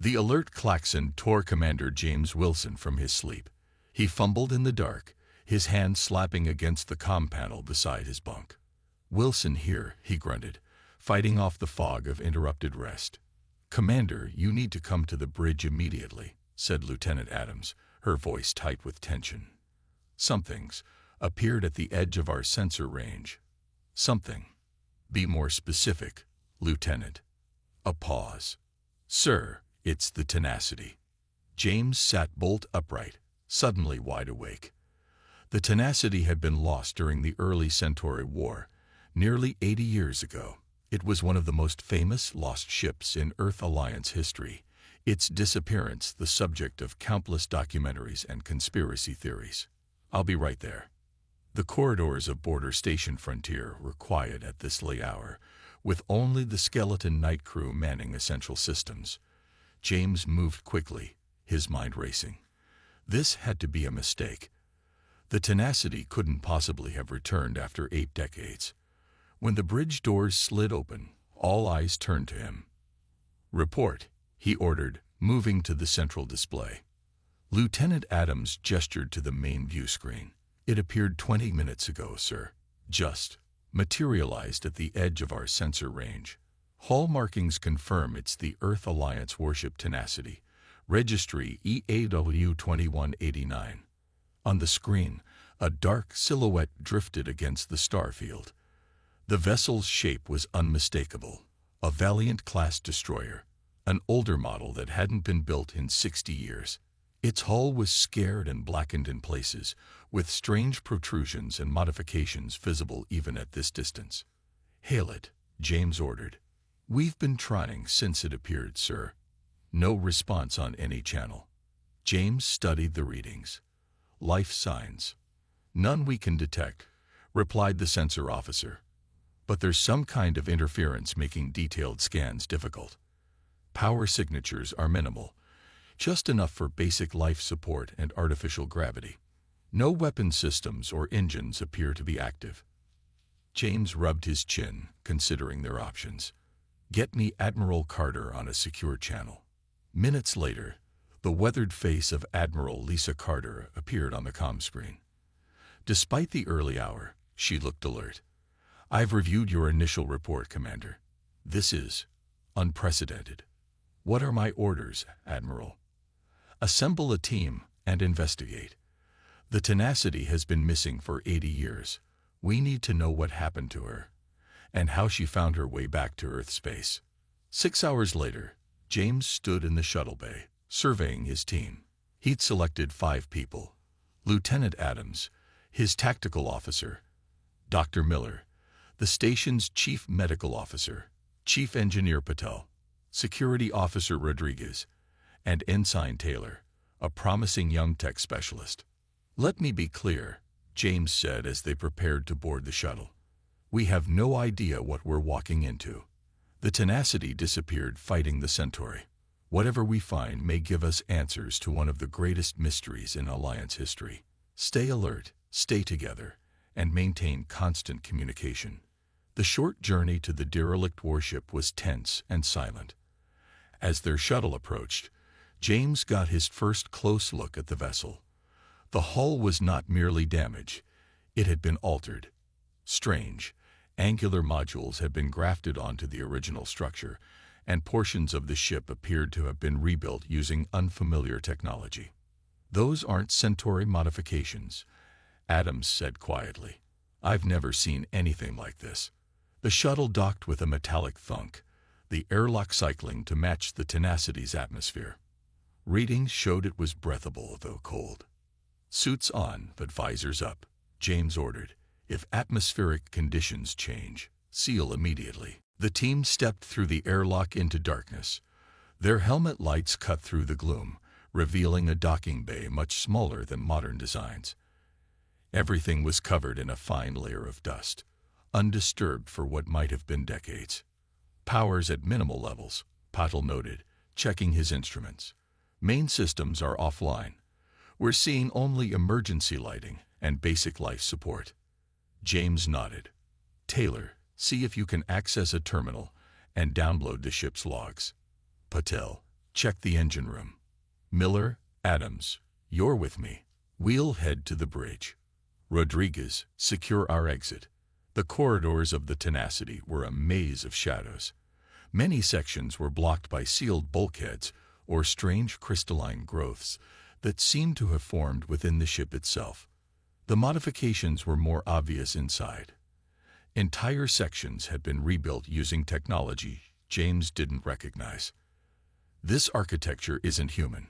The alert klaxon tore Commander James Wilson from his sleep. He fumbled in the dark, his hand slapping against the comm panel beside his bunk. "Wilson here," he grunted, fighting off the fog of interrupted rest. "Commander, you need to come to the bridge immediately," said Lieutenant Adams, her voice tight with tension. "Something's appeared at the edge of our sensor range." "Something? Be more specific, Lieutenant." A pause. "Sir, it's the Tenacity." James sat bolt upright, suddenly wide awake. The Tenacity had been lost during the early Centauri War, nearly 80 years ago. It was one of the most famous lost ships in Earth Alliance history, its disappearance the subject of countless documentaries and conspiracy theories. "I'll be right there." The corridors of Border Station Frontier were quiet at this late hour, with only the skeleton night crew manning essential systems. James moved quickly, his mind racing. This had to be a mistake. The Tenacity couldn't possibly have returned after 8 decades. When the bridge doors slid open, all eyes turned to him. "Report," he ordered, moving to the central display. Lieutenant Adams gestured to the main view screen. "It appeared 20 minutes ago, sir. Just materialized at the edge of our sensor range. Hull markings confirm it's the Earth Alliance warship Tenacity, registry EAW-2189. On the screen, a dark silhouette drifted against the star field. The vessel's shape was unmistakable, a Valiant-class destroyer, an older model that hadn't been built in 60 years. Its hull was scarred and blackened in places, with strange protrusions and modifications visible even at this distance. "Hail it," James ordered. "We've been trying since it appeared, sir." No response on any channel. James studied the readings. "Life signs." "None we can detect," replied the sensor officer. "But there's some kind of interference making detailed scans difficult. Power signatures are minimal, just enough for basic life support and artificial gravity. No weapon systems or engines appear to be active." James rubbed his chin, considering their options. "Get me Admiral Carter on a secure channel." Minutes later, the weathered face of Admiral Lisa Carter appeared on the comm screen. Despite the early hour, she looked alert. "I've reviewed your initial report, Commander. This is unprecedented." "What are my orders, Admiral?" "Assemble a team and investigate. The Tenacity has been missing for 80 years. We need to know what happened to her, and how she found her way back to Earth space." 6 hours later, James stood in the shuttle bay, surveying his team. He'd selected 5 people: Lieutenant Adams, his tactical officer; Dr. Miller, the station's chief medical officer; Chief Engineer Patel; Security Officer Rodriguez; and Ensign Taylor, a promising young tech specialist. "Let me be clear," James said as they prepared to board the shuttle. "We have no idea what we're walking into. The Tenacity disappeared fighting the Centauri. Whatever we find may give us answers to one of the greatest mysteries in Alliance history. Stay alert, stay together, and maintain constant communication." The short journey to the derelict warship was tense and silent. As their shuttle approached, James got his first close look at the vessel. The hull was not merely damaged, it had been altered. Strange, angular modules had been grafted onto the original structure, and portions of the ship appeared to have been rebuilt using unfamiliar technology. "Those aren't Centauri modifications," Adams said quietly. "I've never seen anything like this." The shuttle docked with a metallic thunk, the airlock cycling to match the Tenacity's atmosphere. Readings showed it was breathable, though cold. "Suits on, but visors up," James ordered. "If atmospheric conditions change, seal immediately." The team stepped through the airlock into darkness. Their helmet lights cut through the gloom, revealing a docking bay much smaller than modern designs. Everything was covered in a fine layer of dust, undisturbed for what might have been decades. "Power's at minimal levels," Patel noted, checking his instruments. "Main systems are offline. We're seeing only emergency lighting and basic life support." James nodded. "Taylor, see if you can access a terminal and download the ship's logs." Patel, Check the engine room. Miller, Adams, you're with me. We'll head to the bridge. Rodriguez, secure our exit. The corridors of the Tenacity were a maze of shadows. Many sections were blocked by sealed bulkheads or strange crystalline growths that seemed to have formed within the ship itself. The modifications were more obvious inside. Entire sections had been rebuilt using technology James didn't recognize. This architecture isn't human,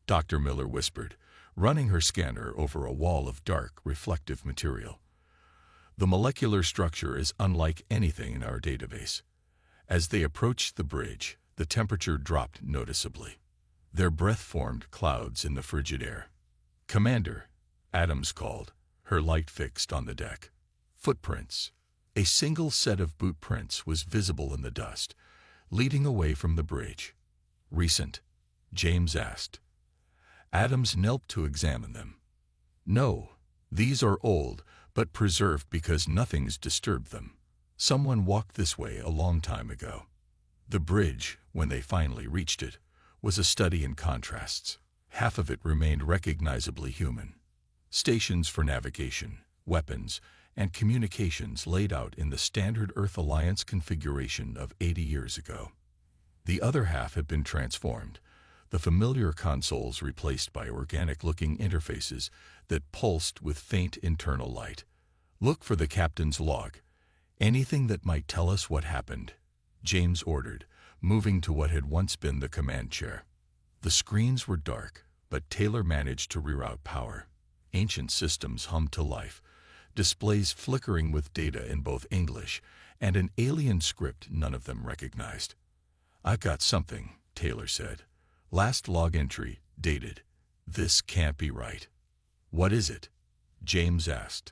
Dr. Miller whispered, running her scanner over a wall of dark, reflective material. The molecular structure is unlike anything in our database. As they approached the bridge, the temperature dropped noticeably. Their breath formed clouds in the frigid air. "Commander," Adams called, her light fixed on the deck. Footprints. A single set of boot prints was visible in the dust, leading away from the bridge. "Recent?" James asked. Adams knelt to examine them. "No, these are old, but preserved because nothing's disturbed them. Someone walked this way a long time ago." The bridge, when they finally reached it, was a study in contrasts. Half of it remained recognizably human. Stations for navigation, weapons, and communications laid out in the standard Earth Alliance configuration of 80 years ago. The other half had been transformed, the familiar consoles replaced by organic-looking interfaces that pulsed with faint internal light. "Look for the captain's log. Anything that might tell us what happened," James ordered, moving to what had once been the command chair. The screens were dark, but Taylor managed to reroute power. Ancient systems hummed to life, displays flickering with data in both English and an alien script none of them recognized. "I've got something," Taylor said. "Last log entry, dated. This can't be right." "What is it?" James asked.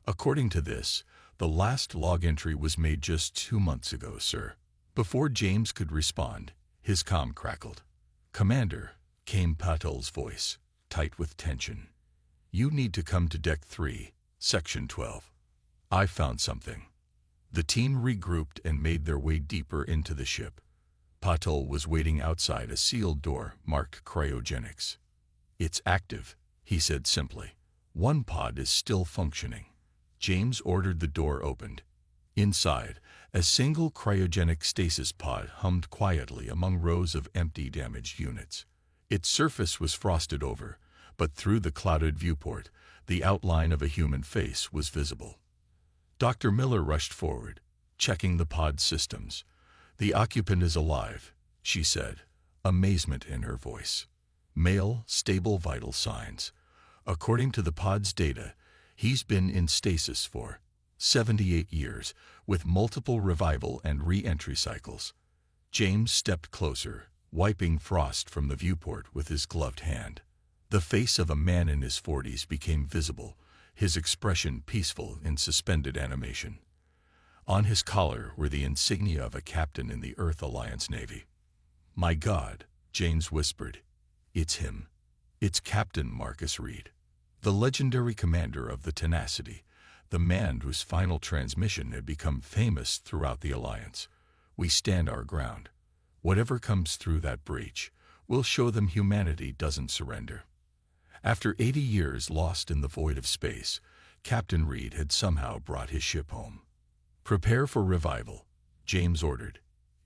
"According to this, the last log entry was made just 2 months ago, sir." Before James could respond, his comm crackled. "Commander," came Patel's voice, tight with tension. "You need to come to Deck 3, Section 12. I found something." The team regrouped and made their way deeper into the ship. Patel was waiting outside a sealed door marked cryogenics. "It's active," he said simply. "One pod is still functioning." James ordered the door opened. Inside, a single cryogenic stasis pod hummed quietly among rows of empty, damaged units. Its surface was frosted over, but through the clouded viewport, the outline of a human face was visible. Dr. Miller rushed forward, checking the pod's systems. "The occupant is alive," she said, amazement in her voice. "Male, stable vital signs. According to the pod's data, he's been in stasis for 78 years, with multiple revival and re-entry cycles." James stepped closer, wiping frost from the viewport with his gloved hand. The face of a man in his 40s became visible, his expression peaceful in suspended animation. On his collar were the insignia of a captain in the Earth Alliance Navy. "My God," James whispered. "It's him. It's Captain Marcus Reed, the legendary commander of the Tenacity, the man whose final transmission had become famous throughout the Alliance. We stand our ground. Whatever comes through that breach, we'll show them humanity doesn't surrender." After 80 years lost in the void of space, Captain Reed had somehow brought his ship home. "Prepare for revival," James ordered.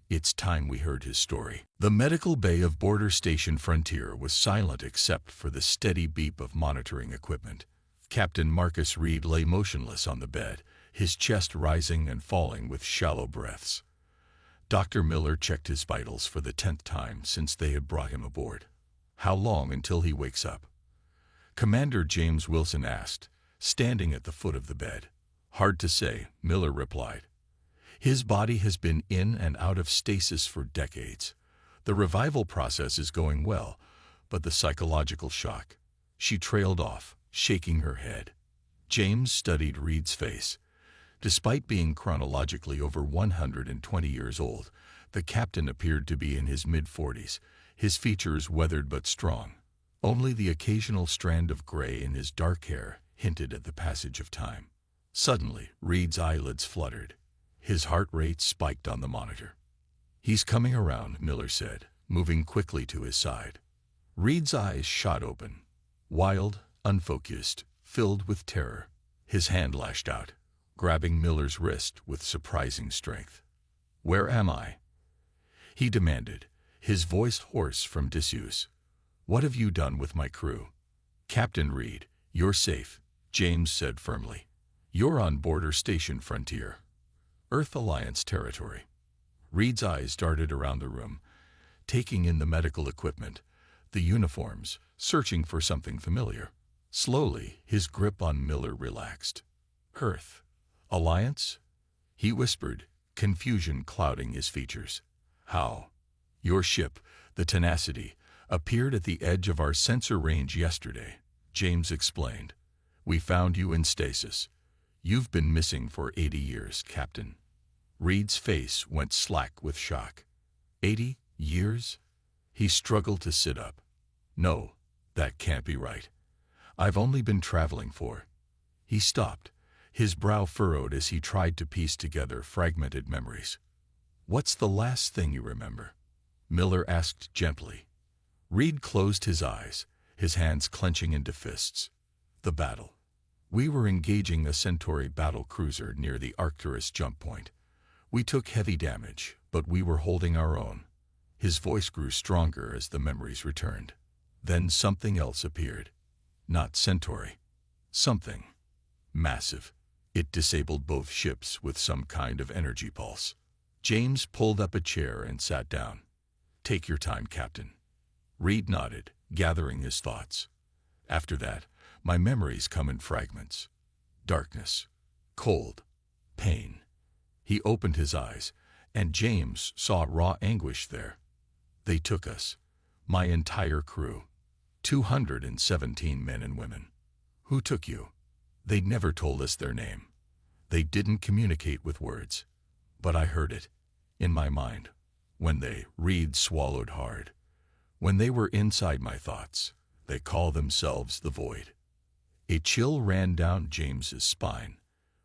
It's time we heard his story. The medical bay of Border Station Frontier was silent except for the steady beep of monitoring equipment. Captain Marcus Reed lay motionless on the bed, his chest rising and falling with shallow breaths. Dr. Miller checked his vitals for the 10th time since they had brought him aboard. "How long until he wakes up?" Commander James Wilson asked, standing at the foot of the bed. "Hard to say," Miller replied. "His body has been in and out of stasis for decades. The revival process is going well, but the psychological shock." She trailed off, shaking her head. James studied Reed's face. Despite being chronologically over 120 years old, the captain appeared to be in his mid-40s, his features weathered but strong. Only the occasional strand of gray in his dark hair hinted at the passage of time. Suddenly, Reed's eyelids fluttered. His heart rate spiked on the monitor. "He's coming around," Miller said, moving quickly to his side. Reed's eyes shot open, wild, unfocused, filled with terror. His hand lashed out, grabbing Miller's wrist with surprising strength. "Where am I?" he demanded, his voice hoarse from disuse. "What have you done with my crew?" "Captain Reed, you're safe," James said firmly. "You're on Border Station Frontier, Earth Alliance territory." Reed's eyes darted around the room, taking in the medical equipment, the uniforms, searching for something familiar. Slowly, his grip on Miller relaxed. "Earth Alliance?" he whispered, confusion clouding his features. "How?" "Your ship, the Tenacity, appeared at the edge of our sensor range yesterday," James explained. "We found you in stasis. You've been missing for 80 years, Captain." Reed's face went slack with shock. 80 years? He struggled to sit up. "No, that can't be right. I've only been traveling for—" He stopped, his brow furrowed as he tried to piece together fragmented memories. "What's the last thing you remember?" Miller asked gently. Reed closed his eyes, his hands clenching into fists. "The battle. We were engaging a Centauri battle cruiser near the Arcturus jump point. We took heavy damage, but we were holding our own." His voice grew stronger as the memories returned. Then something else appeared. Not Centauri. Something massive. It disabled both ships with some kind of energy pulse. James pulled up a chair and sat down. "Take your time, Captain." Reed nodded, gathering his thoughts. "After that, my memories come in fragments. Darkness, cold, pain." He opened his eyes, and James saw raw anguish there. "They took us, my entire crew, 217 men and women." "Who took you?" "They never told us their name. They didn't communicate with words. But I heard it, in my mind, when they—" Reed swallowed hard. "When they were inside my thoughts. They call themselves the Void." A chill ran down James's spine.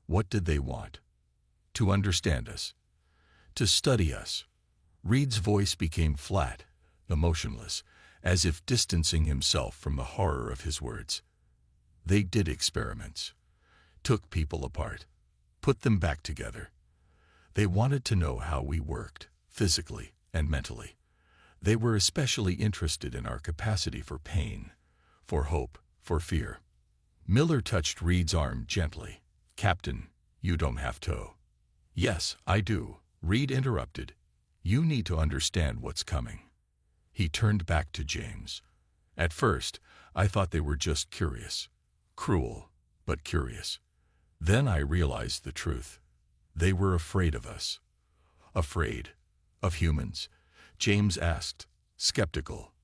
What did they want? To understand us. To study us. Reed's voice became flat, emotionless, as if distancing himself from the horror of his words. "They did experiments. Took people apart. Put them back together. They wanted to know how we worked, physically and mentally. They were especially interested in our capacity for pain, for hope, for fear." Miller touched Reed's arm gently. "Captain, you don't have to." "Yes, I do," Reed interrupted. "You need to understand what's coming." He turned back to James. "At first, I thought they were just curious. Cruel, but curious. Then I realized the truth. They were afraid of us." "Afraid? Of humans?" James asked, skeptical.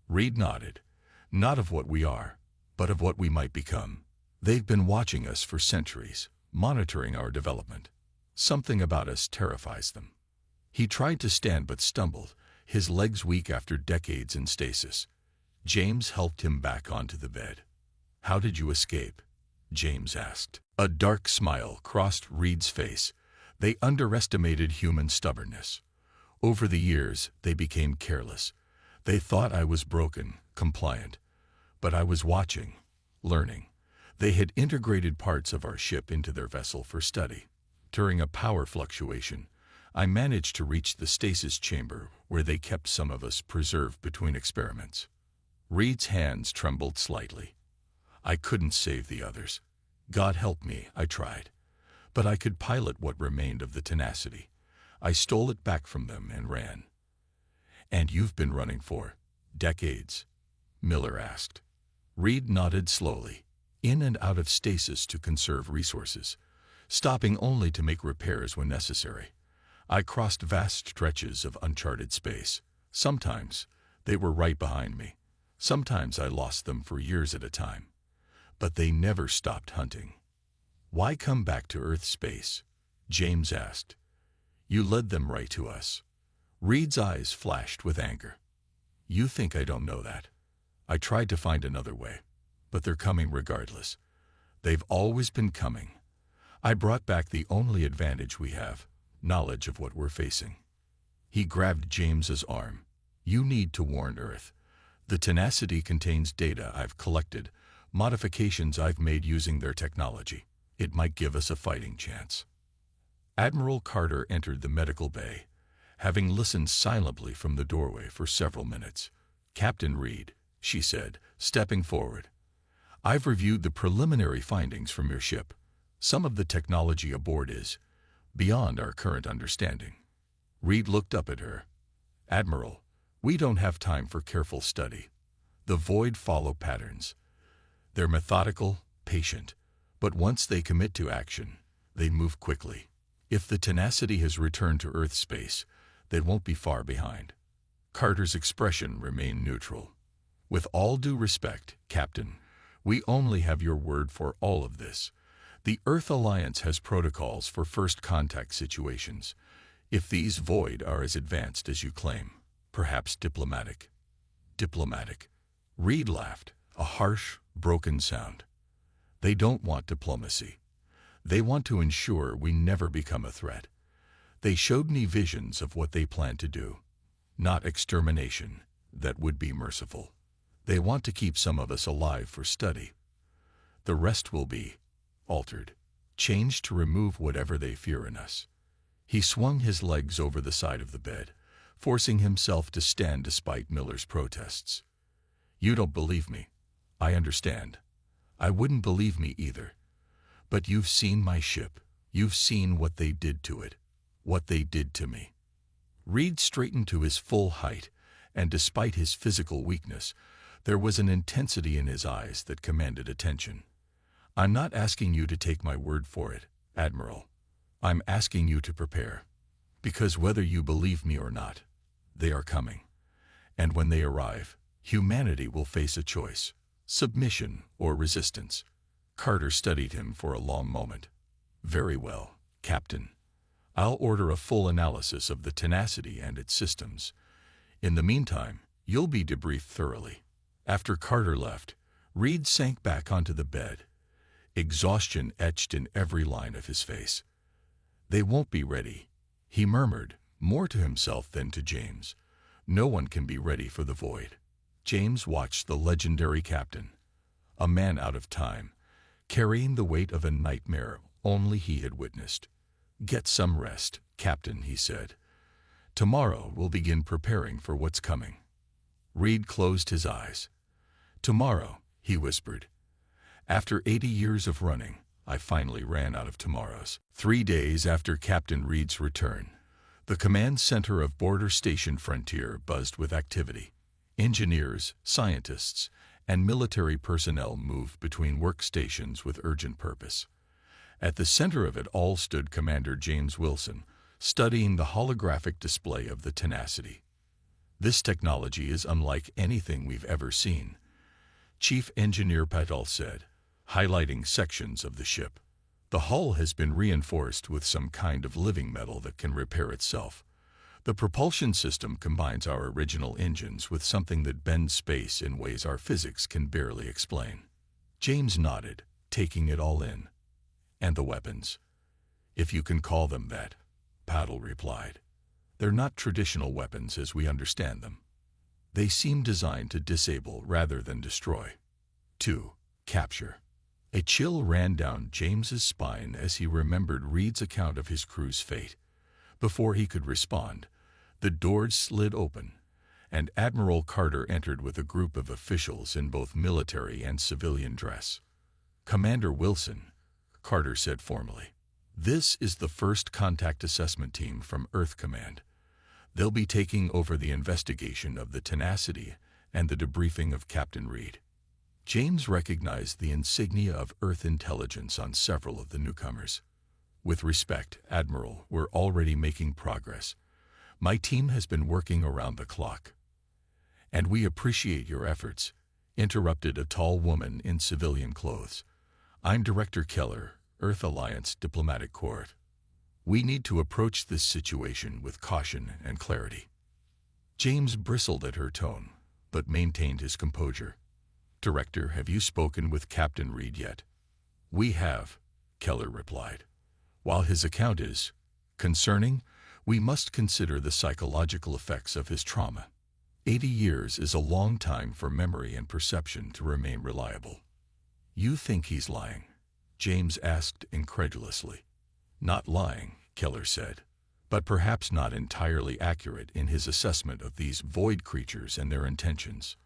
Reed nodded. "Not of what we are, but of what we might become. They've been watching us for centuries, monitoring our development. Something about us terrifies them." He tried to stand but stumbled, his legs weak after decades in stasis. James helped him back onto the bed. "How did you escape?" James asked. A dark smile crossed Reed's face. "They underestimated human stubbornness. Over the years, they became careless. They thought I was broken, compliant. But I was watching, learning. They had integrated parts of our ship into their vessel for study. During a power fluctuation, I managed to reach the stasis chamber where they kept some of us preserved between experiments." Reed's hands trembled slightly. "I couldn't save the others. God help me, I tried. But I could pilot what remained of the Tenacity. I stole it back from them and ran." "And you've been running for decades?" Miller asked. Reed nodded slowly, in and out of stasis to conserve resources, stopping only to make repairs when necessary. I crossed vast stretches of uncharted space. Sometimes they were right behind me. Sometimes I lost them for years at a time. But they never stopped hunting." "Why come back to Earth space?" James asked. "You led them right to us." Reed's eyes flashed with anger. "You think I don't know that? I tried to find another way, but they're coming regardless. They've always been coming. I brought back the only advantage we have, knowledge of what we're facing." He grabbed James's arm. You need to warn Earth. The Tenacity contains data I've collected, modifications I've made using their technology. It might give us a fighting chance." Admiral Carter entered the medical bay, having listened silently from the doorway for several minutes. "Captain Reed," she said, stepping forward, "I've reviewed the preliminary findings from your ship. Some of the technology aboard is beyond our current understanding." Reed looked up at her. "Admiral, we don't have time for careful study. The Void follow patterns. They're methodical, patient, but once they commit to action, they move quickly. If the Tenacity has returned to Earth space, they won't be far behind." Carter's expression remained neutral. "With all due respect, Captain, we only have your word for all of this. The Earth Alliance has protocols for first contact situations. If these Void are as advanced as you claim, perhaps diplomatic." "Diplomatic?" Reed laughed, a harsh, broken sound. "They don't want diplomacy. They want to ensure we never become a threat. They showed me visions of what they plan to do. Not extermination, that would be merciful. They want to keep some of us alive for study. The rest will be altered, changed to remove whatever they fear in us." He swung his legs over the side of the bed, forcing himself to stand despite Miller's protests. "You don't believe me. I understand. I wouldn't believe me either. But you've seen my ship. You've seen what they did to it. What they did to me." Reed straightened to his full height, and despite his physical weakness, there was an intensity in his eyes that commanded attention. "I'm not asking you to take my word for it, Admiral. I'm asking you to prepare. Because whether you believe me or not, they are coming. And when they arrive, humanity will face a choice: submission or resistance." Carter studied him for a long moment. "Very well, Captain. I'll order a full analysis of the Tenacity and its systems. In the meantime, you'll be debriefed thoroughly." After Carter left, Reed sank back onto the bed, exhaustion etched in every line of his face. "They won't be ready," he murmured, more to himself than to James. "No one can be ready for the Void." James watched the legendary captain, a man out of time, carrying the weight of a nightmare only he had witnessed. "Get some rest, Captain," he said. "Tomorrow we'll begin preparing for what's coming." Reed closed his eyes. "Tomorrow," he whispered. "After 80 years of running, I finally ran out of tomorrows." 3 days after Captain Reed's return, the command center of Border Station Frontier buzzed with activity. Engineers, scientists, and military personnel moved between workstations with urgent purpose. At the center of it all stood Commander James Wilson, studying the holographic display of the Tenacity. "This technology is unlike anything we've ever seen," Chief Engineer Patel said, highlighting sections of the ship. "The hull has been reinforced with some kind of living metal that can repair itself. The propulsion system combines our original engines with something that bends space in ways our physics can barely explain." James nodded, taking it all in. "And the weapons, if you can call them that," Patel replied. "They're not traditional weapons as we understand them. They seem designed to disable rather than destroy. To capture." A chill ran down James's spine as he remembered Reed's account of his crew's fate. Before he could respond, the doors slid open, and Admiral Carter entered with a group of officials in both military and civilian dress. "Commander Wilson," Carter said formally, "this is the first contact assessment team from Earth Command. They'll be taking over the investigation of the Tenacity and the debriefing of Captain Reed." James recognized the insignia of Earth intelligence on several of the newcomers. "With respect, Admiral, we're already making progress. My team has been working around the clock." "And we appreciate your efforts," interrupted a tall woman in civilian clothes. "I'm Director Keller, Earth Alliance Diplomatic Corps. We need to approach this situation with caution and clarity." James bristled at her tone, but maintained his composure. "Director, have you spoken with Captain Reed yet?" "We have," Keller replied. "While his account is concerning, we must consider the psychological effects of his trauma. 80 years is a long time for memory and perception to remain reliable. You think he's lying? James asked incredulously. Not lying, Keller said, but perhaps not entirely accurate in his assessment of these void creatures and their intentions.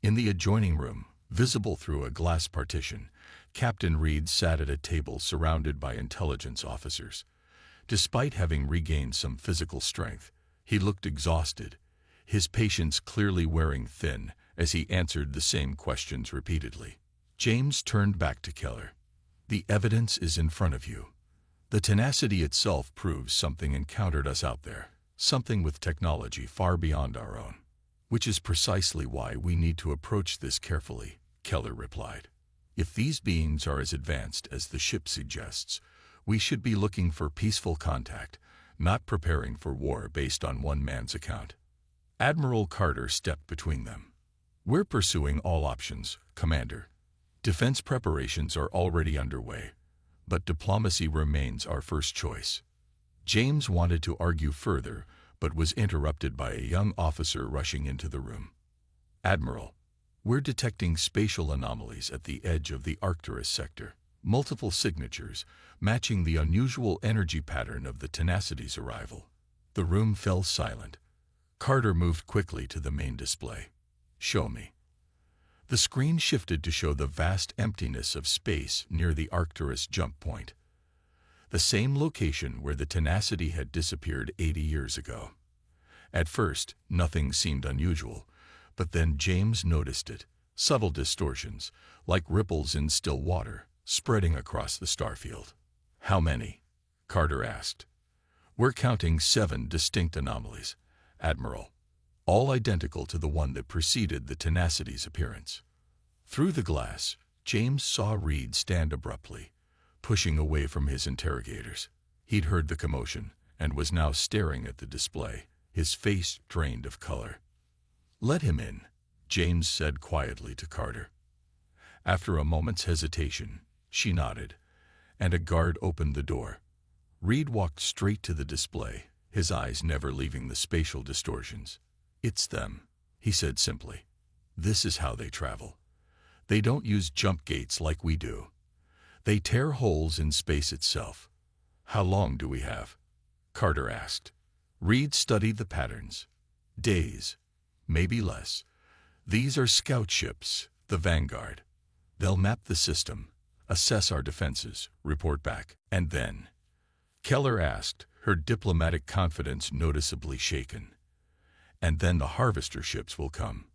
In the adjoining room, visible through a glass partition, Captain Reed sat at a table surrounded by intelligence officers. Despite having regained some physical strength, he looked exhausted, his patience clearly wearing thin as he answered the same questions repeatedly. James turned back to Keller. The evidence is in front of you. The tenacity itself proves something encountered us out there, something with technology far beyond our own. Which is precisely why we need to approach this carefully, Keller replied. If these beings are as advanced as the ship suggests, we should be looking for peaceful contact, not preparing for war based on one man's account. Admiral Carter stepped between them. We're pursuing all options, Commander. Defense preparations are already underway, but diplomacy remains our first choice. James wanted to argue further, but was interrupted by a young officer rushing into the room. Admiral, we're detecting spatial anomalies at the edge of the Arcturus sector. Multiple signatures, matching the unusual energy pattern of the Tenacity's arrival. The room fell silent. Carter moved quickly to the main display. Show me. The screen shifted to show the vast emptiness of space near the Arcturus jump point, the same location where the Tenacity had disappeared 80 years ago. At first, nothing seemed unusual, but then James noticed it, subtle distortions, like ripples in still water, spreading across the starfield. How many? Carter asked. We're counting 7 distinct anomalies, Admiral, all identical to the one that preceded the Tenacity's appearance. Through the glass, James saw Reed stand abruptly, pushing away from his interrogators. He'd heard the commotion and was now staring at the display, his face drained of color. Let him in, James said quietly to Carter. After a moment's hesitation, she nodded, and a guard opened the door. Reed walked straight to the display, his eyes never leaving the spatial distortions. It's them, he said simply. This is how they travel. They don't use jump gates like we do. They tear holes in space itself. How long do we have? Carter asked. Reed studied the patterns. Days, maybe less. These are scout ships, the Vanguard. They'll map the system, assess our defenses, report back, and then. Keller asked, her diplomatic confidence noticeably shaken. And then the harvester ships will come.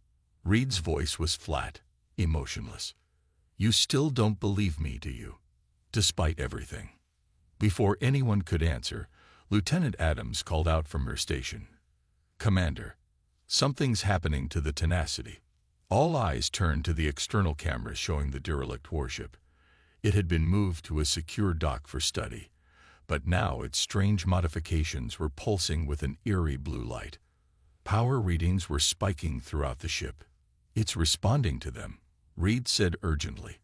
Reed's voice was flat, emotionless. You still don't believe me, do you? Despite everything. Before anyone could answer, Lieutenant Adams called out from her station. Commander, something's happening to the Tenacity. All eyes turned to the external cameras showing the derelict warship. It had been moved to a secure dock for study, but now its strange modifications were pulsing with an eerie blue light. Power readings were spiking throughout the ship. It's responding to them, Reed said urgently.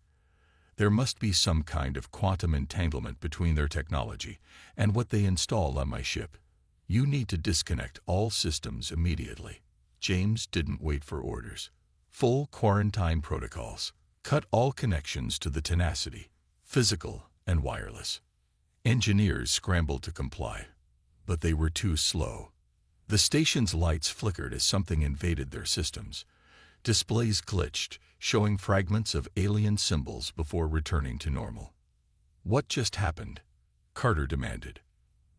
There must be some kind of quantum entanglement between their technology and what they installed on my ship. You need to disconnect all systems immediately. James didn't wait for orders. Full quarantine protocols. Cut all connections to the Tenacity, physical and wireless. Engineers scrambled to comply, but they were too slow. The station's lights flickered as something invaded their systems. Displays glitched, showing fragments of alien symbols before returning to normal. What just happened? Carter demanded.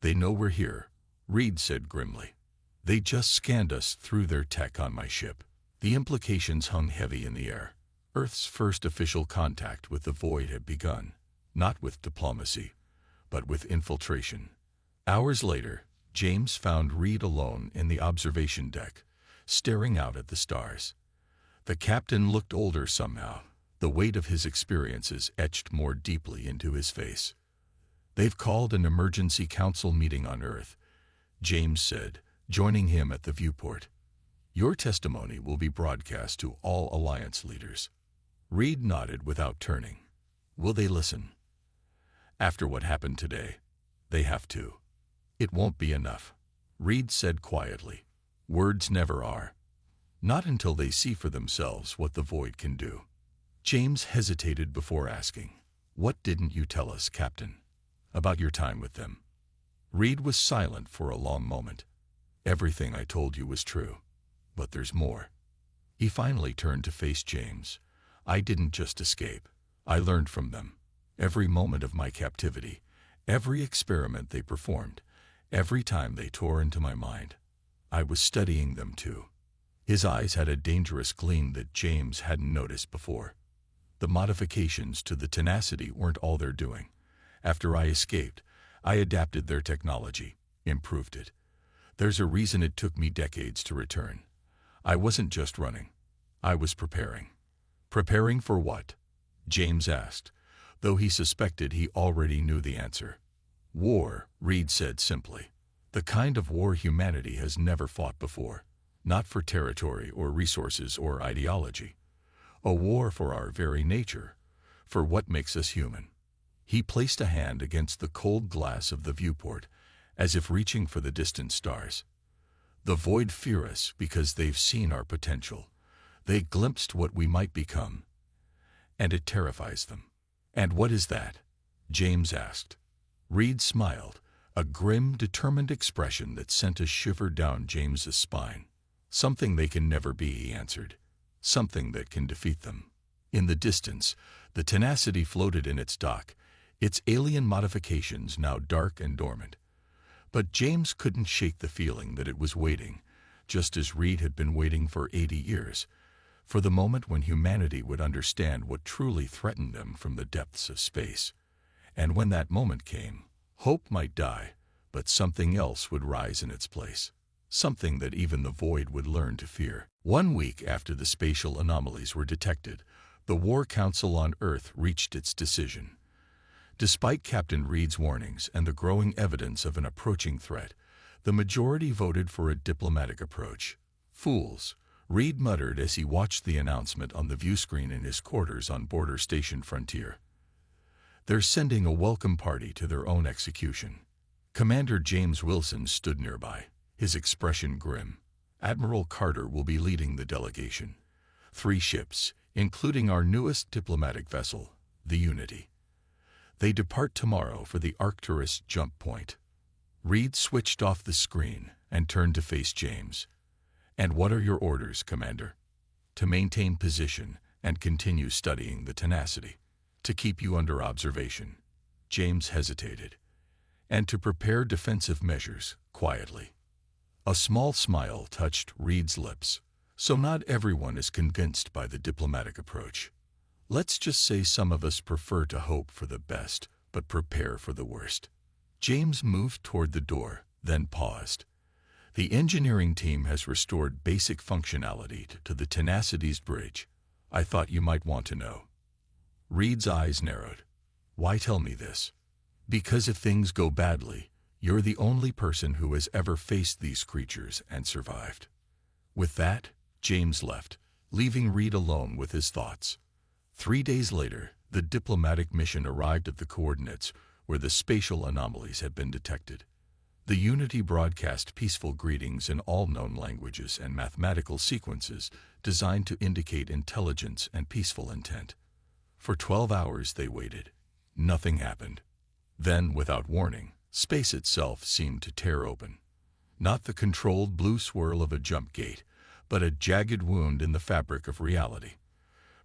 They know we're here, Reed said grimly. They just scanned us through their tech on my ship. The implications hung heavy in the air. Earth's first official contact with the void had begun, not with diplomacy, but with infiltration. Hours later, James found Reed alone in the observation deck, staring out at the stars. The captain looked older somehow, the weight of his experiences etched more deeply into his face. They've called an emergency council meeting on Earth, James said, joining him at the viewport. Your testimony will be broadcast to all Alliance leaders. Reed nodded without turning. Will they listen? After what happened today, they have to. It won't be enough, Reed said quietly. Words never are. Not until they see for themselves what the void can do. James hesitated before asking, "What didn't you tell us, Captain, about your time with them?" Reed was silent for a long moment. "Everything I told you was true, but there's more." He finally turned to face James. "I didn't just escape. I learned from them. Every moment of my captivity, every experiment they performed, every time they tore into my mind, I was studying them too." His eyes had a dangerous gleam that James hadn't noticed before. "The modifications to the tenacity weren't all they're doing. After I escaped, I adapted their technology, improved it. There's a reason it took me decades to return. I wasn't just running. I was preparing." "Preparing for what?" James asked, though he suspected he already knew the answer. "War," Reed said simply. "The kind of war humanity has never fought before. Not for territory or resources or ideology. A war for our very nature, for what makes us human." He placed a hand against the cold glass of the viewport, as if reaching for the distant stars. "The void fear us because they've seen our potential. They glimpsed what we might become, and it terrifies them." "And what is that?" James asked. Reed smiled, a grim, determined expression that sent a shiver down James's spine. "Something they can never be," he answered. "Something that can defeat them." In the distance, the tenacity floated in its dock, its alien modifications now dark and dormant. But James couldn't shake the feeling that it was waiting, just as Reed had been waiting for 80 years, for the moment when humanity would understand what truly threatened them from the depths of space. And when that moment came, hope might die, but something else would rise in its place. Something that even the void would learn to fear. 1 week after the spatial anomalies were detected, the War Council on Earth reached its decision. Despite Captain Reed's warnings and the growing evidence of an approaching threat, the majority voted for a diplomatic approach. "Fools," Reed muttered as he watched the announcement on the viewscreen in his quarters on Border Station Frontier. "They're sending a welcome party to their own execution." Commander James Wilson stood nearby, his expression grim. "Admiral Carter will be leading the delegation. 3 ships, including our newest diplomatic vessel, the Unity. They depart tomorrow for the Arcturus jump point." Reed switched off the screen and turned to face James. "And what are your orders, Commander?" "To maintain position and continue studying the tenacity. To keep you under observation." James hesitated. "And to prepare defensive measures, quietly." A small smile touched Reed's lips. "So not everyone is convinced by the diplomatic approach. Let's just say some of us prefer to hope for the best, but prepare for the worst." James moved toward the door, then paused. "The engineering team has restored basic functionality to the Tenacity's bridge. I thought you might want to know." Reed's eyes narrowed. "Why tell me this?" "Because if things go badly, you're the only person who has ever faced these creatures and survived." With that, James left, leaving Reed alone with his thoughts. 3 days later, the diplomatic mission arrived at the coordinates where the spatial anomalies had been detected. The Unity broadcast peaceful greetings in all known languages and mathematical sequences designed to indicate intelligence and peaceful intent. For 12 hours they waited. Nothing happened. Then, without warning, space itself seemed to tear open. Not the controlled blue swirl of a jump gate, but a jagged wound in the fabric of reality.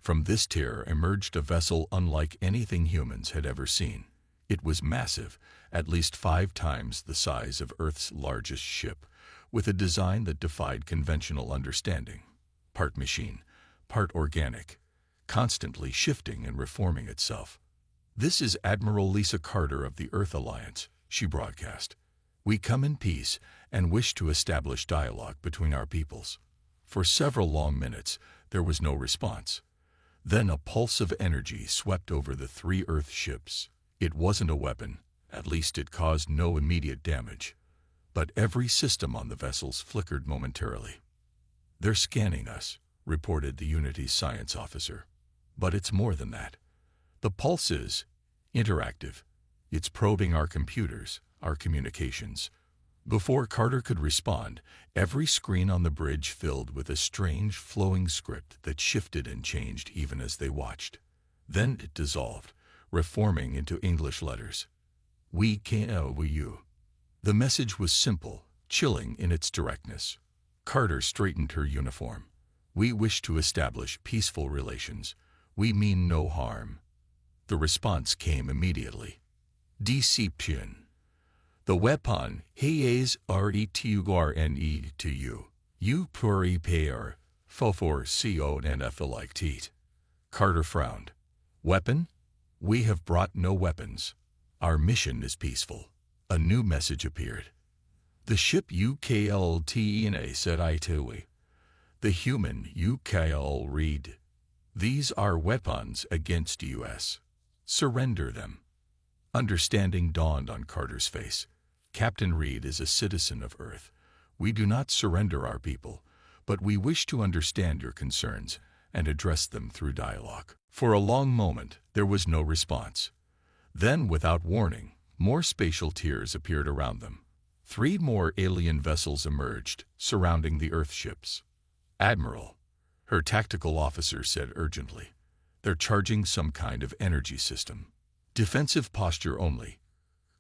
From this tear emerged a vessel unlike anything humans had ever seen. It was massive, at least 5 times the size of Earth's largest ship, with a design that defied conventional understanding. Part machine, part organic, constantly shifting and reforming itself. "This is Admiral Lisa Carter of the Earth Alliance," she broadcast. "We come in peace and wish to establish dialogue between our peoples." For several long minutes, there was no response. Then a pulse of energy swept over the 3 Earth ships. It wasn't a weapon, at least it caused no immediate damage. But every system on the vessels flickered momentarily. "They're scanning us," reported the Unity's science officer. "But it's more than that. The pulse is interactive. It's probing our computers, our communications. Before Carter could respond, every screen on the bridge filled with a strange, flowing script that shifted and changed even as they watched. Then it dissolved, reforming into English letters. We can with you. The message was simple, chilling in its directness. Carter straightened her uniform. We wish to establish peaceful relations. We mean no harm. The response came immediately. Deception. The weapon, hayes returne to you. You prepare, for co nflictet. Carter frowned. Weapon? We have brought no weapons. Our mission is peaceful. A new message appeared. The ship UKLTNA said Itui. The human UKL read. These are weapons against US. Surrender them. Understanding dawned on Carter's face. Captain Reed is a citizen of Earth. We do not surrender our people, but we wish to understand your concerns and address them through dialogue. For a long moment, there was no response. Then, without warning, more spatial tiers appeared around them. 3 more alien vessels emerged, surrounding the Earth ships. Admiral, her tactical officer said urgently. They're charging some kind of energy system. Defensive posture only,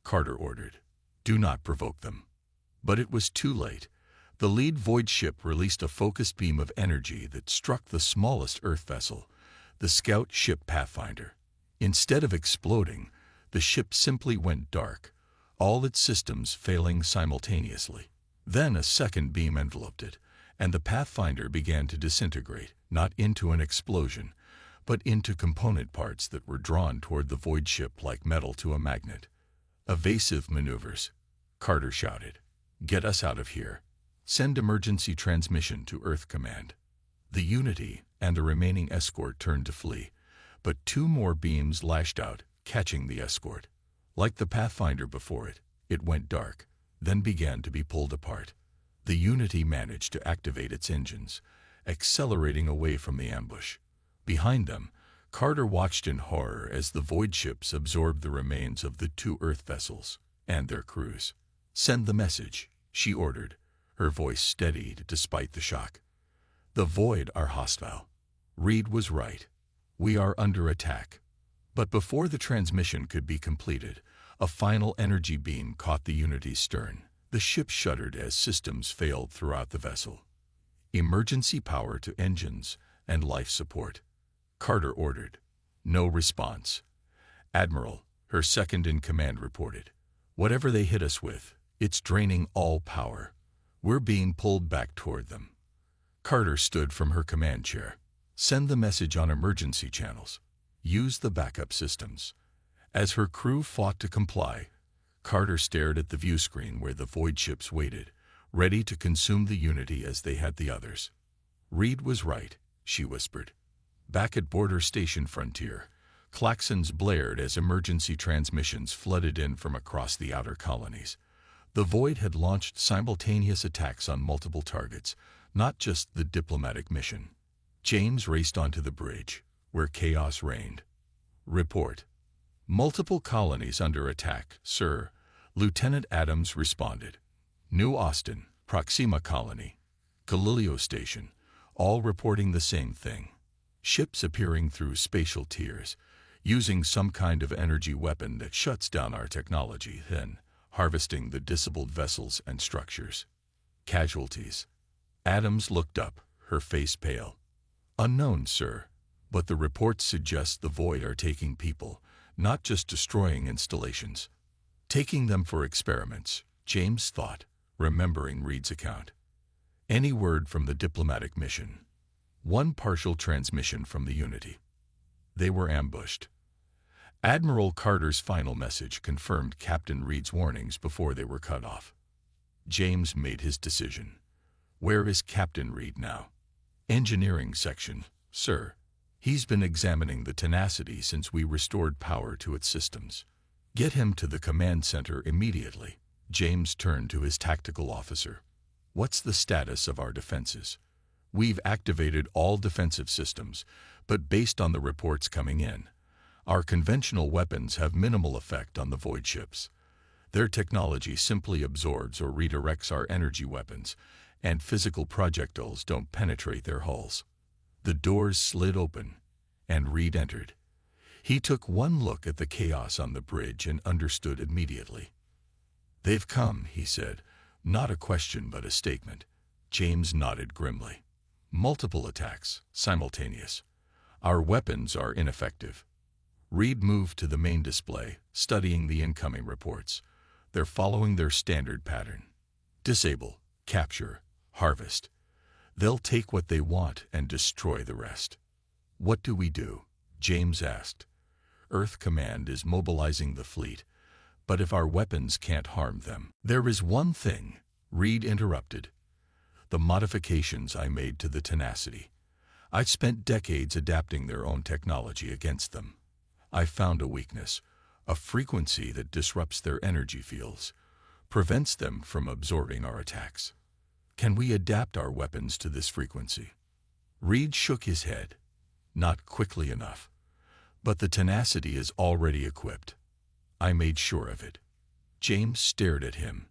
Carter ordered. Do not provoke them. But it was too late. The lead void ship released a focused beam of energy that struck the smallest Earth vessel, the scout ship Pathfinder. Instead of exploding, the ship simply went dark, all its systems failing simultaneously. Then a second beam enveloped it, and the Pathfinder began to disintegrate, not into an explosion, but into component parts that were drawn toward the void ship like metal to a magnet. Evasive maneuvers, Carter shouted. Get us out of here. Send emergency transmission to Earth Command. The Unity and the remaining escort turned to flee, but 2 more beams lashed out, catching the escort. Like the Pathfinder before it, it went dark, then began to be pulled apart. The Unity managed to activate its engines, accelerating away from the ambush. Behind them, Carter watched in horror as the void ships absorbed the remains of the 2 Earth vessels and their crews. Send the message, she ordered, her voice steadied despite the shock. The void are hostile. Reed was right. We are under attack. But before the transmission could be completed, a final energy beam caught the Unity's stern. The ship shuddered as systems failed throughout the vessel. Emergency power to engines and life support, Carter ordered. No response. Admiral, her second-in-command reported. Whatever they hit us with, it's draining all power. We're being pulled back toward them. Carter stood from her command chair. Send the message on emergency channels. Use the backup systems. As her crew fought to comply, Carter stared at the view screen where the void ships waited, ready to consume the Unity as they had the others. Reed was right, she whispered. Back at Border Station Frontier, klaxons blared as emergency transmissions flooded in from across the outer colonies. The Void had launched simultaneous attacks on multiple targets, not just the diplomatic mission. James raced onto the bridge, where chaos reigned. Report. Multiple colonies under attack, sir, Lieutenant Adams responded. New Austin, Proxima Colony, Galileo Station, all reporting the same thing. Ships appearing through spatial tiers, using some kind of energy weapon that shuts down our technology, then harvesting the disabled vessels and structures. Casualties. Adams looked up, her face pale. Unknown, sir, but the reports suggest the Void are taking people, not just destroying installations. Taking them for experiments, James thought, remembering Reed's account. Any word from the diplomatic mission? One partial transmission from the Unity. They were ambushed. Admiral Carter's final message confirmed Captain Reed's warnings before they were cut off. James made his decision. Where is Captain Reed now? Engineering section, sir. He's been examining the Tenacity since we restored power to its systems. Get him to the command center immediately. James turned to his tactical officer. What's the status of our defenses? We've activated all defensive systems, but based on the reports coming in, our conventional weapons have minimal effect on the void ships. Their technology simply absorbs or redirects our energy weapons, and physical projectiles don't penetrate their hulls. The doors slid open, and Reed entered. He took one look at the chaos on the bridge and understood immediately. "They've come," he said, not a question but a statement. James nodded grimly. "Multiple attacks, simultaneous. Our weapons are ineffective." Reed moved to the main display, studying the incoming reports. They're following their standard pattern. Disable, capture, harvest. They'll take what they want and destroy the rest. "What do we do?" James asked. "Earth Command is mobilizing the fleet, but if our weapons can't harm them—" "There is one thing," Reed interrupted. "The modifications I made to the Tenacity. I've spent decades adapting their own technology against them. I found a weakness, a frequency that disrupts their energy fields, prevents them from absorbing our attacks. Can we adapt our weapons to this frequency?" Reed shook his head. "Not quickly enough. But the Tenacity is already equipped. I made sure of it." James stared at him.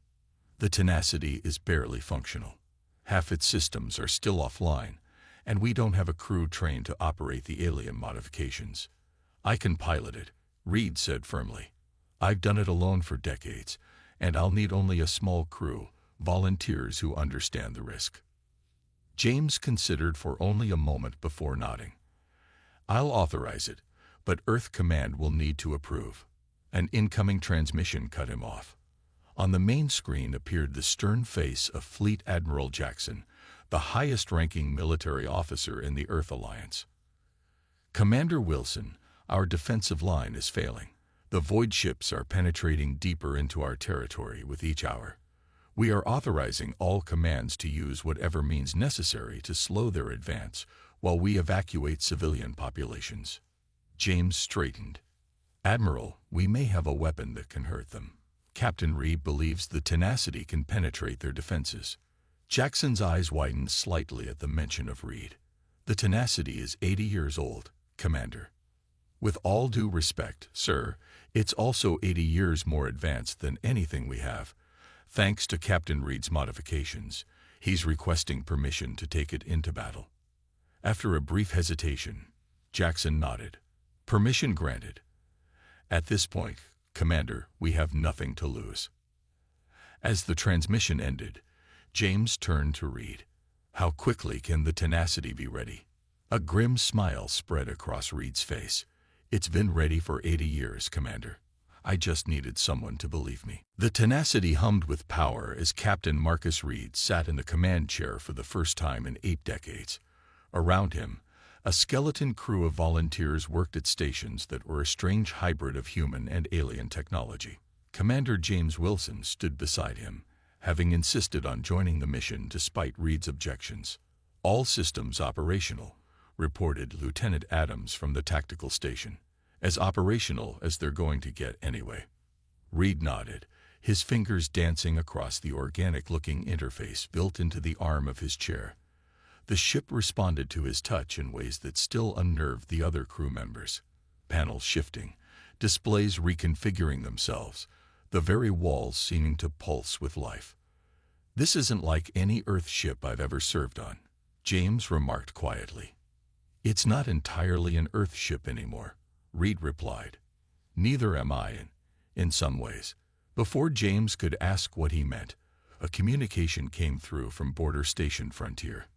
"The Tenacity is barely functional. Half its systems are still offline, and we don't have a crew trained to operate the alien modifications." "I can pilot it," Reed said firmly. "I've done it alone for decades, and I'll need only a small crew, volunteers who understand the risk." James considered for only a moment before nodding. "I'll authorize it, but Earth Command will need to approve." An incoming transmission cut him off. On the main screen appeared the stern face of Fleet Admiral Jackson, the highest-ranking military officer in the Earth Alliance. "Commander Wilson, our defensive line is failing. The void ships are penetrating deeper into our territory with each hour. We are authorizing all commands to use whatever means necessary to slow their advance while we evacuate civilian populations." James straightened. "Admiral, we may have a weapon that can hurt them. Captain Reed believes the Tenacity can penetrate their defenses." Jackson's eyes widened slightly at the mention of Reed. "The Tenacity is 80 years old, Commander." "With all due respect, sir, it's also 80 years more advanced than anything we have. Thanks to Captain Reed's modifications, he's requesting permission to take it into battle." After a brief hesitation, Jackson nodded. "Permission granted. At this point, Commander, we have nothing to lose." As the transmission ended, James turned to Reed. "How quickly can the Tenacity be ready?" A grim smile spread across Reed's face. "It's been ready for 80 years, Commander. I just needed someone to believe me." The Tenacity hummed with power as Captain Marcus Reed sat in the command chair for the first time in 8 decades. Around him, a skeleton crew of volunteers worked at stations that were a strange hybrid of human and alien technology. Commander James Wilson stood beside him, having insisted on joining the mission despite Reed's objections. "All systems operational," reported Lieutenant Adams from the tactical station. "As operational as they're going to get anyway." Reed nodded, his fingers dancing across the organic-looking interface built into the arm of his chair. The ship responded to his touch in ways that still unnerved the other crew members. Panels shifting, displays reconfiguring themselves, the very walls seeming to pulse with life. "This isn't like any Earth ship I've ever served on," James remarked quietly. "It's not entirely an Earth ship anymore," Reed replied. "Neither am I, in some ways." Before James could ask what he meant, a communication came through from Border Station Frontier.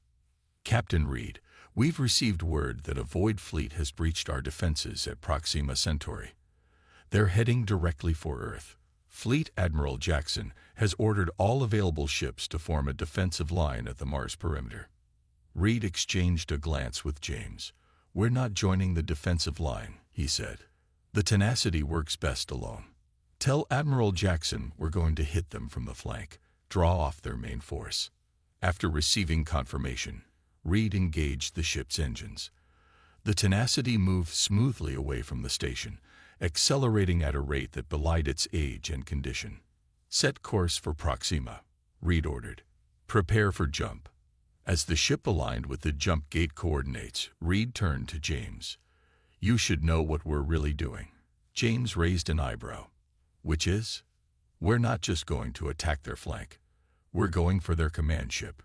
"Captain Reed, we've received word that a void fleet has breached our defenses at Proxima Centauri. They're heading directly for Earth. Fleet Admiral Jackson has ordered all available ships to form a defensive line at the Mars perimeter." Reed exchanged a glance with James. "We're not joining the defensive line," he said. "The Tenacity works best alone. Tell Admiral Jackson we're going to hit them from the flank, draw off their main force." After receiving confirmation, Reed engaged the ship's engines. The Tenacity moved smoothly away from the station, accelerating at a rate that belied its age and condition. "Set course for Proxima," Reed ordered. "Prepare for jump." As the ship aligned with the jump gate coordinates, Reed turned to James. "You should know what we're really doing." James raised an eyebrow. "Which is?" We're not just going to attack their flank. We're going for their command ship.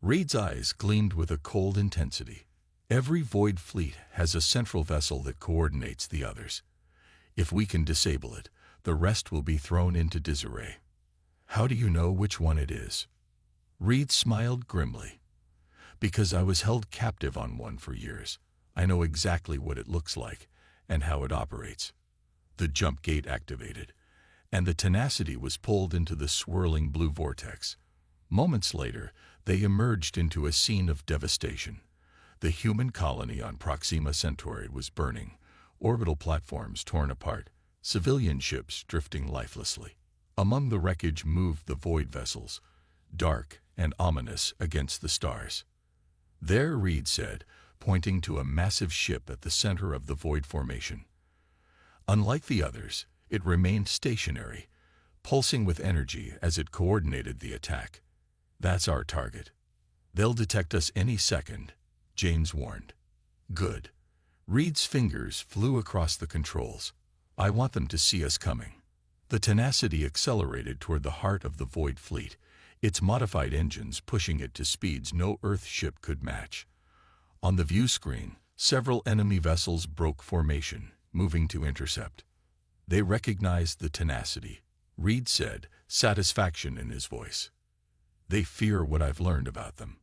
Reed's eyes gleamed with a cold intensity. Every Void fleet has a central vessel that coordinates the others. If we can disable it, the rest will be thrown into disarray. How do you know which one it is? Reed smiled grimly. Because I was held captive on one for years. I know exactly what it looks like and how it operates. The jump gate activated, and the Tenacity was pulled into the swirling blue vortex. Moments later, they emerged into a scene of devastation. The human colony on Proxima Centauri was burning, orbital platforms torn apart, civilian ships drifting lifelessly. Among the wreckage moved the Void vessels, dark and ominous against the stars. There, Reed said, pointing to a massive ship at the center of the Void formation. Unlike the others, it remained stationary, pulsing with energy as it coordinated the attack. That's our target. They'll detect us any second, James warned. Good. Reed's fingers flew across the controls. I want them to see us coming. The Tenacity accelerated toward the heart of the Void fleet, its modified engines pushing it to speeds no Earth ship could match. On the view screen, several enemy vessels broke formation, moving to intercept. They recognized the Tenacity, Reed said, satisfaction in his voice. They fear what I've learned about them.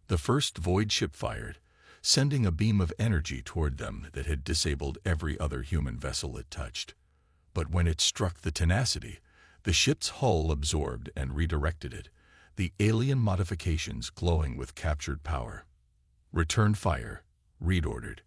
The first Void ship fired, sending a beam of energy toward them that had disabled every other human vessel it touched. But when it struck the Tenacity, the ship's hull absorbed and redirected it, the alien modifications glowing with captured power. Return fire, Reed ordered.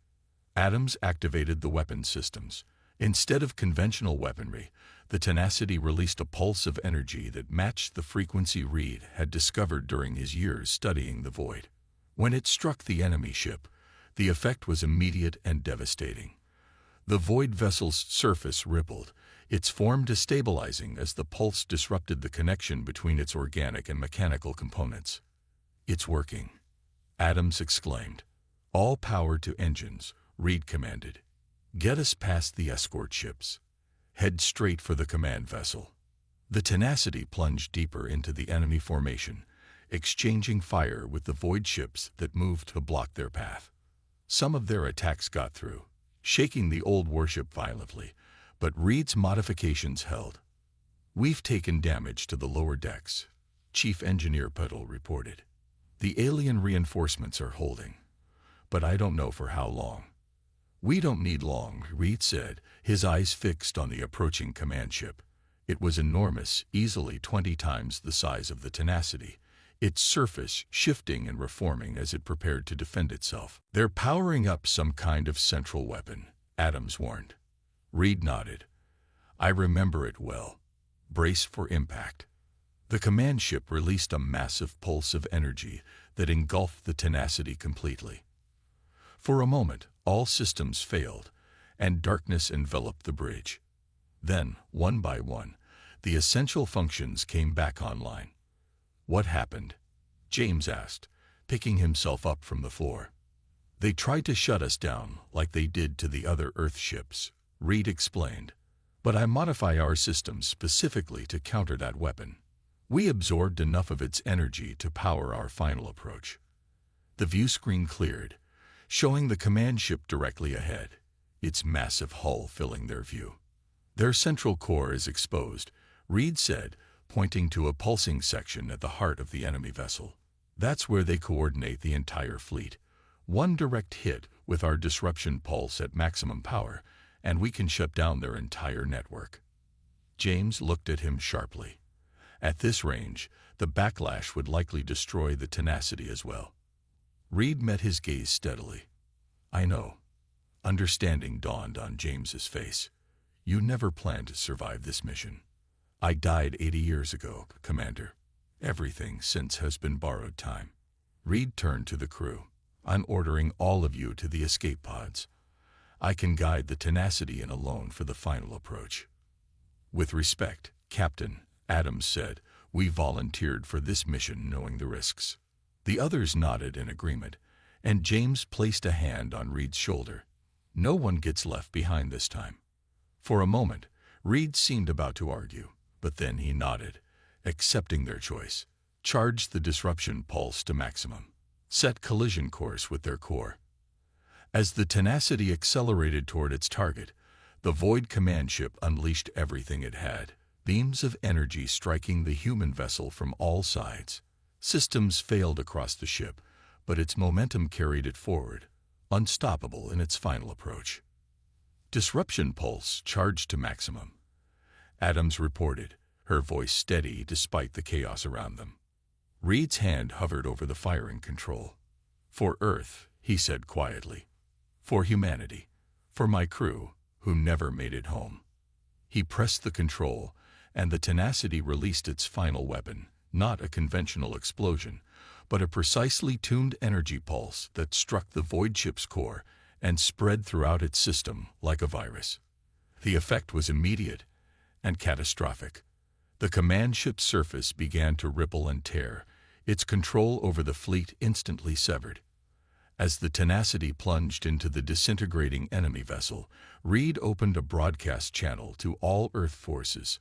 Adams activated the weapon systems. Instead of conventional weaponry, the Tenacity released a pulse of energy that matched the frequency Reed had discovered during his years studying the Void. When it struck the enemy ship, the effect was immediate and devastating. The Void vessel's surface rippled, its form destabilizing as the pulse disrupted the connection between its organic and mechanical components. It's working, Adams exclaimed. All power to engines, Reed commanded. Get us past the escort ships. Head straight for the command vessel. The Tenacity plunged deeper into the enemy formation, exchanging fire with the Void ships that moved to block their path. Some of their attacks got through, shaking the old warship violently, but Reed's modifications held. We've taken damage to the lower decks, Chief Engineer Puddle reported. The alien reinforcements are holding, but I don't know for how long. We don't need long, Reed said, his eyes fixed on the approaching command ship. It was enormous, easily 20 times the size of the Tenacity, its surface shifting and reforming as it prepared to defend itself. They're powering up some kind of central weapon, Adams warned. Reed nodded. I remember it well. Brace for impact. The command ship released a massive pulse of energy that engulfed the Tenacity completely. For a moment, all systems failed, and darkness enveloped the bridge. Then, one by one, the essential functions came back online. What happened? James asked, picking himself up from the floor. They tried to shut us down like they did to the other Earth ships, Reed explained. But I modify our systems specifically to counter that weapon. We absorbed enough of its energy to power our final approach. The view screen cleared, showing the command ship directly ahead, its massive hull filling their view. Their central core is exposed, Reed said, pointing to a pulsing section at the heart of the enemy vessel. That's where they coordinate the entire fleet. One direct hit with our disruption pulse at maximum power, and we can shut down their entire network. James looked at him sharply. At this range, the backlash would likely destroy the Tenacity as well. Reed met his gaze steadily. I know. Understanding dawned on James's face. You never planned to survive this mission. I died 80 years ago, Commander. Everything since has been borrowed time. Reed turned to the crew. I'm ordering all of you to the escape pods. I can guide the Tenacity in alone for the final approach. With respect, Captain, Adams said, we volunteered for this mission knowing the risks. The others nodded in agreement, and James placed a hand on Reed's shoulder. No one gets left behind this time. For a moment, Reed seemed about to argue, But then he nodded, accepting their choice. Charge the disruption pulse to maximum. Set collision course with their core. As the Tenacity accelerated toward its target, the Void command ship unleashed everything it had, beams of energy striking the human vessel from all sides. Systems failed across the ship, but its momentum carried it forward, unstoppable in its final approach. Disruption pulse charged to maximum. Adams reported, her voice steady despite the chaos around them. Reed's hand hovered over the firing control. For Earth, he said quietly. For humanity. For my crew, who never made it home. He pressed the control, and the Tenacity released its final weapon, not a conventional explosion, but a precisely tuned energy pulse that struck the Void ship's core and spread throughout its system like a virus. The effect was immediate and catastrophic. The command ship's surface began to ripple and tear, its control over the fleet instantly severed. As the Tenacity plunged into the disintegrating enemy vessel, Reed opened a broadcast channel to all Earth forces.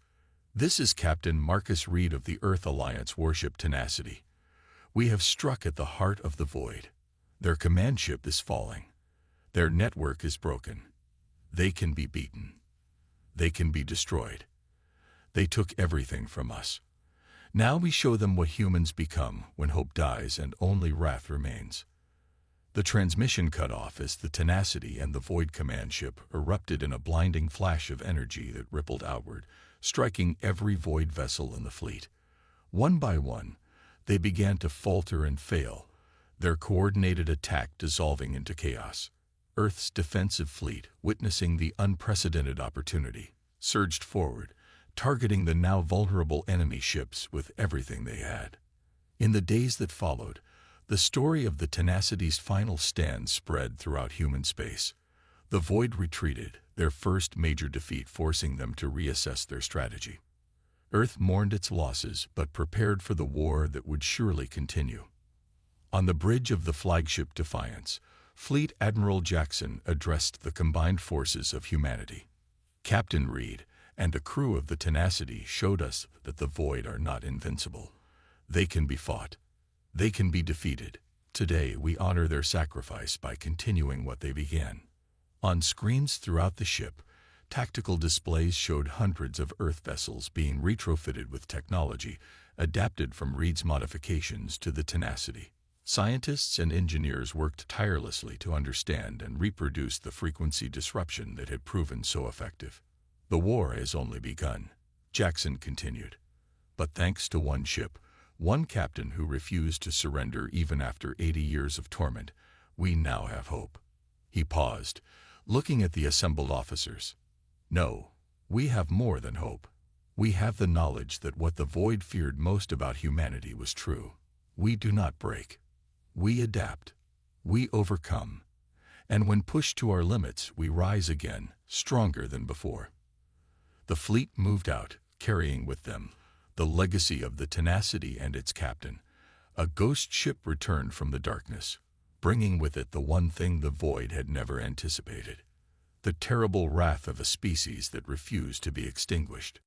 This is Captain Marcus Reed of the Earth Alliance warship Tenacity. We have struck at the heart of the Void. Their command ship is falling. Their network is broken. They can be beaten. They can be destroyed. They took everything from us. Now we show them what humans become when hope dies and only wrath remains. The transmission cut off as the Tenacity and the Void command ship erupted in a blinding flash of energy that rippled outward, striking every Void vessel in the fleet. One by one, they began to falter and fail, their coordinated attack dissolving into chaos. Earth's defensive fleet, witnessing the unprecedented opportunity, surged forward, targeting the now vulnerable enemy ships with everything they had. In the days that followed, the story of the Tenacity's final stand spread throughout human space. The Void retreated, their first major defeat forcing them to reassess their strategy. Earth mourned its losses but prepared for the war that would surely continue. On the bridge of the flagship Defiance, Fleet Admiral Jackson addressed the combined forces of humanity. Captain Reed and the crew of the Tenacity showed us that the Void are not invincible. They can be fought. They can be defeated. Today we honor their sacrifice by continuing what they began. On screens throughout the ship, tactical displays showed hundreds of Earth vessels being retrofitted with technology adapted from Reed's modifications to the Tenacity. Scientists and engineers worked tirelessly to understand and reproduce the frequency disruption that had proven so effective. The war has only begun, Jackson continued. But thanks to one ship, one captain who refused to surrender even after 80 years of torment, we now have hope. He paused, looking at the assembled officers. No, we have more than hope. We have the knowledge that what the Void feared most about humanity was true. We do not break. We adapt. We overcome. And when pushed to our limits, we rise again, stronger than before. The fleet moved out, carrying with them the legacy of the Tenacity and its captain. A ghost ship returned from the darkness, bringing with it the one thing the Void had never anticipated: the terrible wrath of a species that refused to be extinguished.